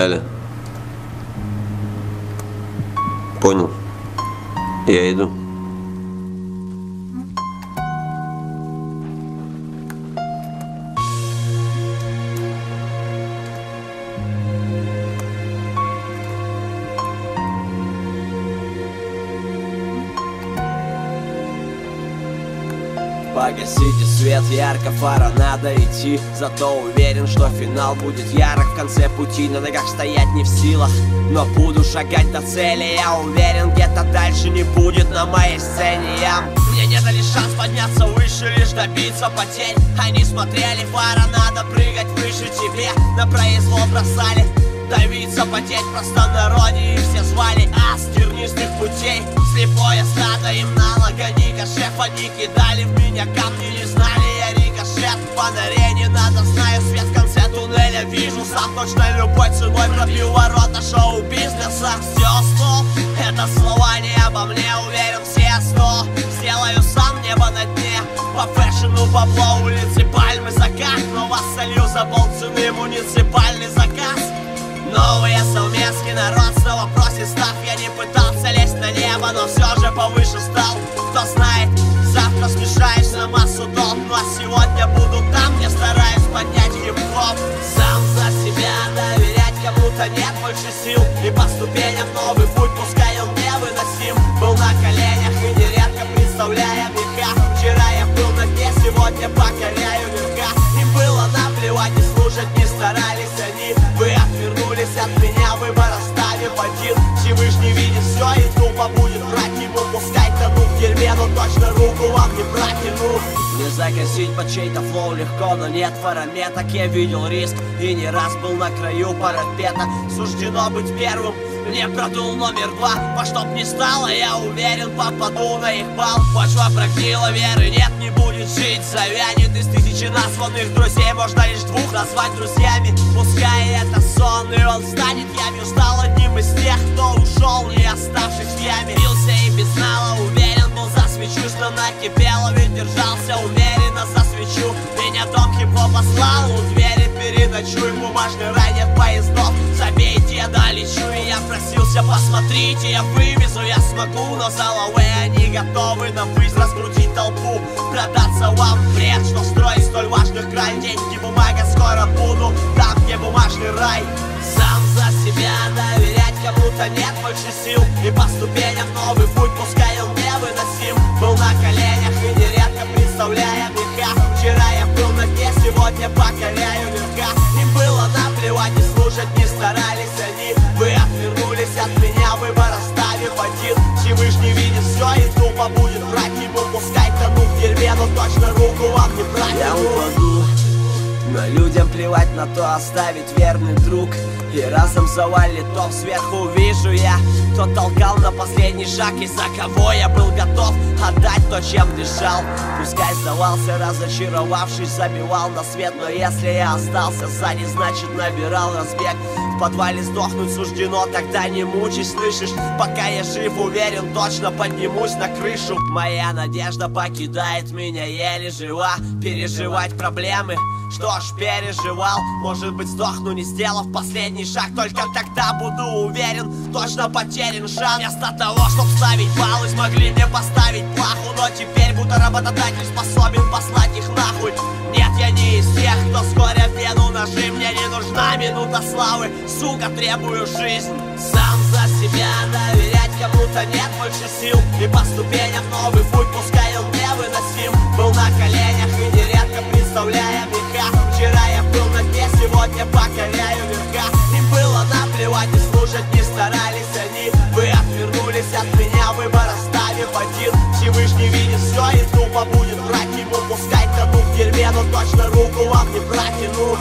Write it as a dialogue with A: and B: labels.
A: Ляля. Понял? Я иду.
B: Погасите свет, ярко, фара, надо идти. Зато уверен, что финал будет ярок. В конце пути на ногах стоять не в силах, но буду шагать до цели. Я уверен, где-то дальше не будет на моей сцене. Мне не дали шанс подняться выше, лишь добиться потерь. Они смотрели, фара, надо прыгать выше тебе. На произвол бросали, давиться, потеть в простонародье. И все звали ас тернистых путей. Слепое стадо им налога, шефа не кидали в меня камни, не знали я рикошет. По норе не надо, знаю свет в конце туннеля. Вижу сам точно любой ценой пробил ворота шоу-бизнеса. Все стол, это слова не обо мне, уверен все 100. Сделаю сам небо на дне, по фэшну бабло, улицы Пальмы закат. Но вас солью за полцены муниципальный заказ. Новые совместки, народ снова просит став. Я не пытался лезть на небо, но все же повыше стал. Кто знает, завтра смешаешь на массу дом. Но сегодня буду там, где стараюсь поднять хип-хоп. Сам за себя доверять кому-то нет больше сил. И по ступеням новый путь, пускай он невыносим. Был на коленях и нередко представляя века. Вчера я был на дне, сегодня покоряю верха. Им было наплевать и слушать не старались они. Вы отвернулись от меня, выбор оставив один. Всевышний видит все и тупо будет врать ему. Пускай тону в дерьме, но точно руку вам не протяну. Не загасить под чей-то флоу легко, но нет фараметок. Я видел риск и не раз был на краю парапета. Суждено быть первым, не продул номер 2. Во что б ни стало, я уверен, попаду на их бал. Почва прогнила, веры нет, не будет жить. Завянет из тысячи названных друзей, можно лишь двух назвать друзьями. Пускай это сон, и он станет явью. Стал одним из тех, кто ушел, не оставшись в яме. Бился и без нала, уверен был за свечу, что накипело, ведь держался уверенно за свечу. Меня дом хип-хоп послал, у двери переночуй. Бумажный рай, нет поездов, забейте, долечу. И я просился, посмотрите, я вывезу, я смогу. Но за лавей они готовы на выезд раскрутить толпу. Продаться вам бред, что строить столь важных край. Деньги, бумага, скоро буду там, где бумажный рай. Сам за себя доверять кому-то нет больше сил. И по ступеням новый путь, пускай он невыносим. Был на коленях и нередко представляя века. Вчера я был на дне, сегодня покоряю верха. Им было наплевать и слушать не старались они. Вы отвернулись от меня, выбор оставив один. Всевышний видит все и тупо будет врать ему. Пускай тону в дерьме, но точно руку вам не протяну. Я упаду, но людям плевать на то, оставить верный друг. И разом завалит топ, сверху вижу я, кто толкал на последний шаг, и за кого я был готов отдать то, чем дышал. Пускай сдавался, разочаровавшись, забивал на свет. Но если я остался сзади, значит набирал разбег. В подвале сдохнуть суждено, тогда не мучись, слышишь? Пока я жив, уверен, точно поднимусь на крышу. Моя надежда покидает меня, еле жива. Переживать проблемы, что ж, переживал. Может быть, сдохну, не сделав последний шаг. Только тогда буду уверен, точно потерян шанс. Вместо того, чтоб ставить баллы, смогли мне поставить плаху. Но теперь будто работодатель способен послать их нахуй. Нет, я не из тех, кто вскоре в вену ножи. Мне не нужна минута славы, сука, требую жизнь. Сам за себя доверять кому-то нет больше сил. И по ступеням новый путь, пускай он невыносим. Был на коленях и нередко представляя века. Вчера я был на дне, сегодня покоряю верха. Им было наплевать и слушать не старались они. Вы отвернулись от меня, выбор оставив один. Всевышний видит все и тупо будет врать ему. Пускай тону в дерьме, но точно руку вам не протяну.